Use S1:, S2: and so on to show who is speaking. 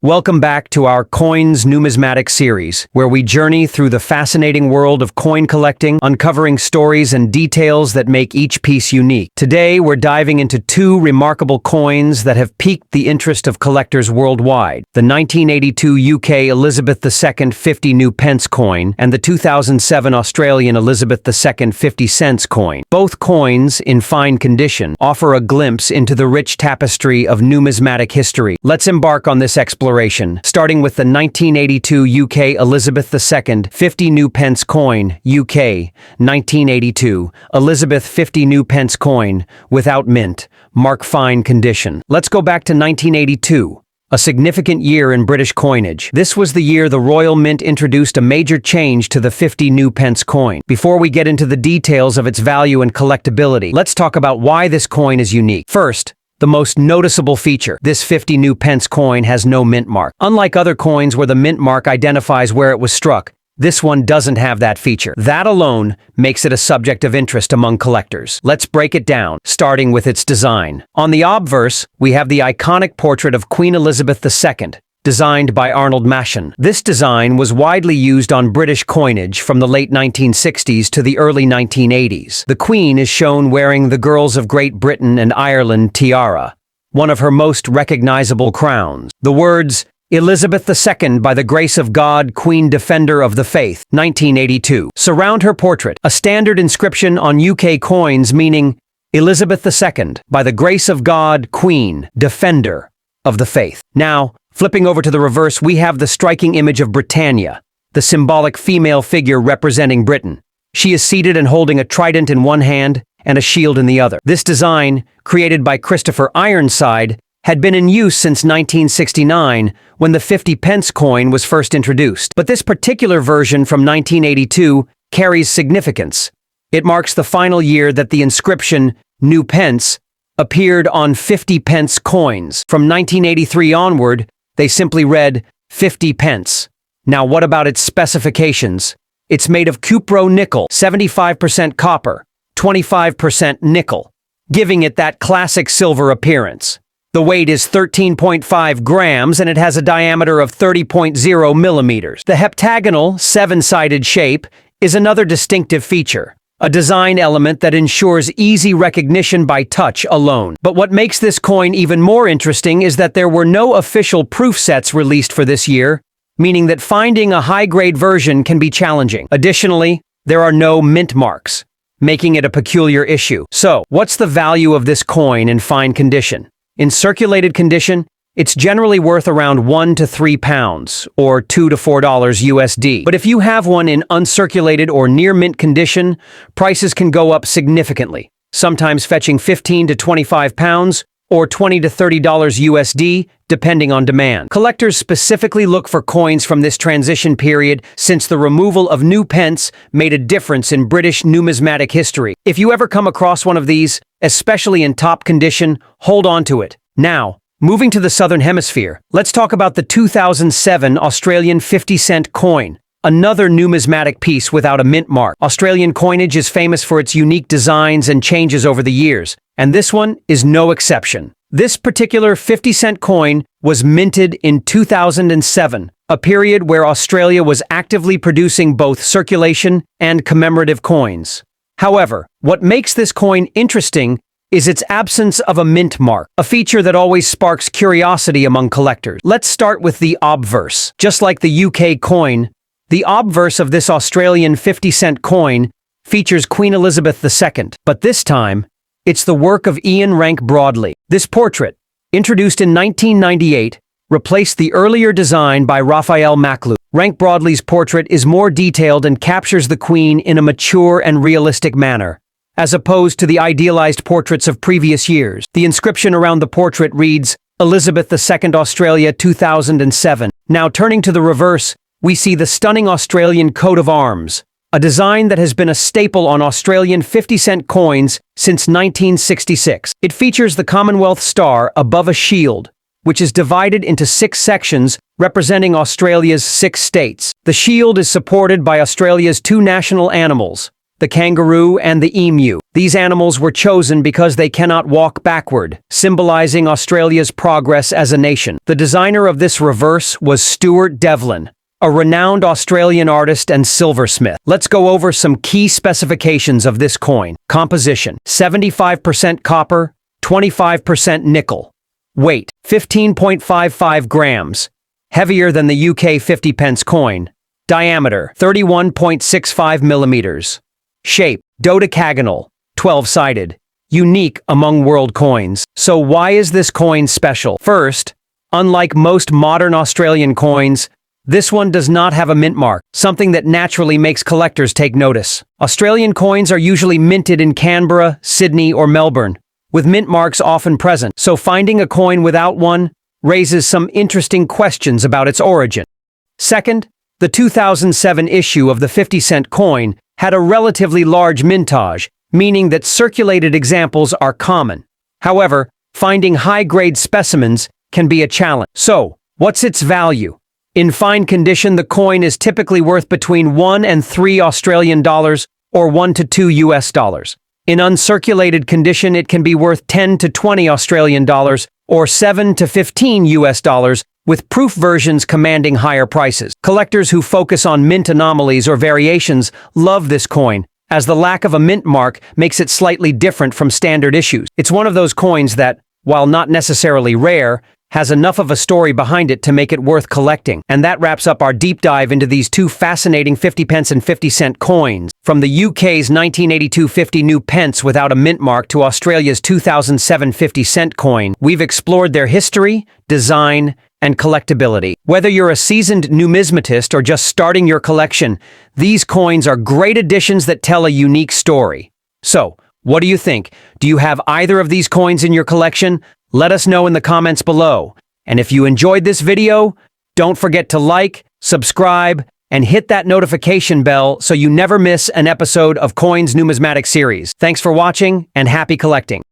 S1: Welcome back to our Coins Numismatic series, where we journey through the fascinating world of coin collecting, uncovering stories and details that make each piece unique. Today, we're diving into two remarkable coins that have piqued the interest of collectors worldwide: the 1982 UK Elizabeth II 50 new pence coin and the 2007 Australian Elizabeth II 50 cents coin. Both coins, in fine condition, offer a glimpse into the rich tapestry of numismatic history. Let's embark on this exploration, starting with the 1982 UK Elizabeth II 50 new pence coin, UK, 1982, Elizabeth 50 new pence coin, without mint, mark fine condition. Let's go back to 1982. A significant year in British coinage. This was the year the Royal Mint introduced a major change to the 50 new pence coin. Before we get into the details of its value and collectability, let's talk about why this coin is unique. First, the most noticeable feature: this 50 new pence coin has no mint mark. Unlike other coins where the mint mark identifies where it was struck, this one doesn't have that feature. That alone makes it a subject of interest among collectors. Let's break it down, starting with its design. On the obverse, we have the iconic portrait of Queen Elizabeth II, designed by Arnold Machen. This design was widely used on British coinage from the late 1960s to the early 1980s. The Queen is shown wearing the Girls of Great Britain and Ireland tiara, one of her most recognizable crowns. The words, "Elizabeth II, by the grace of God, Queen Defender of the Faith, 1982, surround her portrait, a standard inscription on UK coins meaning Elizabeth II, by the grace of God, Queen Defender of the Faith. Now, flipping over to the reverse, we have the striking image of Britannia, the symbolic female figure representing Britain. She is seated and holding a trident in one hand and a shield in the other. This design, created by Christopher Ironside, had been in use since 1969 when the 50 pence coin was first introduced. But this particular version from 1982 carries significance. It marks the final year that the inscription, New Pence, appeared on 50 pence coins. From 1983 onward, they simply read 50 pence. Now, what about its specifications? It's made of cupro nickel, 75% copper, 25% nickel, giving it that classic silver appearance. The weight is 13.5 grams and it has a diameter of 30.0 millimeters. The heptagonal, seven-sided shape is another distinctive feature, a design element that ensures easy recognition by touch alone. But what makes this coin even more interesting is that there were no official proof sets released for this year, meaning that finding a high-grade version can be challenging. Additionally, there are no mint marks, making it a peculiar issue. So, what's the value of this coin in fine condition? In circulated condition, it's generally worth around £1 to £3, or $2 to $4 USD. But if you have one in uncirculated or near mint condition, prices can go up significantly, sometimes fetching £15 to £25, or $20 to $30 USD, depending on demand. Collectors specifically look for coins from this transition period since the removal of new pence made a difference in British numismatic history. If you ever come across one of these, especially in top condition, hold on to it. Now, moving to the Southern Hemisphere, let's talk about the 2007 Australian 50-cent coin, another numismatic piece without a mint mark. Australian coinage is famous for its unique designs and changes over the years, and this one is no exception. This particular 50-cent coin was minted in 2007, a period where Australia was actively producing both circulation and commemorative coins. However, what makes this coin interesting is its absence of a mint mark, a feature that always sparks curiosity among collectors. Let's start with the obverse. Just like the UK coin, the obverse of this Australian 50-cent coin features Queen Elizabeth II, but this time, it's the work of Ian Rank Broadley. This portrait, introduced in 1998, replaced the earlier design by Raphael Maclou. Rank Broadley's portrait is more detailed and captures the Queen in a mature and realistic manner, as opposed to the idealized portraits of previous years. The inscription around the portrait reads, Elizabeth II Australia 2007. Now turning to the reverse, we see the stunning Australian coat of arms, a design that has been a staple on Australian 50-cent coins since 1966. It features the Commonwealth star above a shield, which is divided into 6 sections representing Australia's 6 states. The shield is supported by Australia's 2 national animals, the kangaroo, and the emu. These animals were chosen because they cannot walk backward, symbolizing Australia's progress as a nation. The designer of this reverse was Stuart Devlin, a renowned Australian artist and silversmith. Let's go over some key specifications of this coin. Composition: 75% copper, 25% nickel. Weight: 15.55 grams. Heavier than the UK 50 pence coin. Diameter: 31.65 millimeters. Shape: dodecagonal, 12-sided. Unique among world coins. So why is this coin special? First, unlike most modern Australian coins, this one does not have a mint mark, something that naturally makes collectors take notice. Australian coins are usually minted in Canberra, Sydney, or Melbourne, with mint marks often present, so finding a coin without one raises some interesting questions about its origin. Second, the 2007 issue of the 50-cent coin had a relatively large mintage, meaning that circulated examples are common. However, finding high-grade specimens can be a challenge. So, what's its value? In fine condition, the coin is typically worth between 1 and 3 Australian dollars or 1 to 2 US dollars. In uncirculated condition, it can be worth 10 to 20 Australian dollars or 7 to 15 US dollars, with proof versions commanding higher prices. Collectors who focus on mint anomalies or variations love this coin, as the lack of a mint mark makes it slightly different from standard issues. It's one of those coins that, while not necessarily rare, has enough of a story behind it to make it worth collecting. And that wraps up our deep dive into these two fascinating 50 pence and 50-cent coins. From the UK's 1982 50 new pence without a mint mark to Australia's 2007 50-cent coin, we've explored their history, design, and collectability. Whether you're a seasoned numismatist or just starting your collection, these coins are great additions that tell a unique story. So, what do you think? Do you have either of these coins in your collection? Let us know in the comments below. And if you enjoyed this video, don't forget to like, subscribe, and hit that notification bell so you never miss an episode of Coins Numismatic series. Thanks for watching and happy collecting.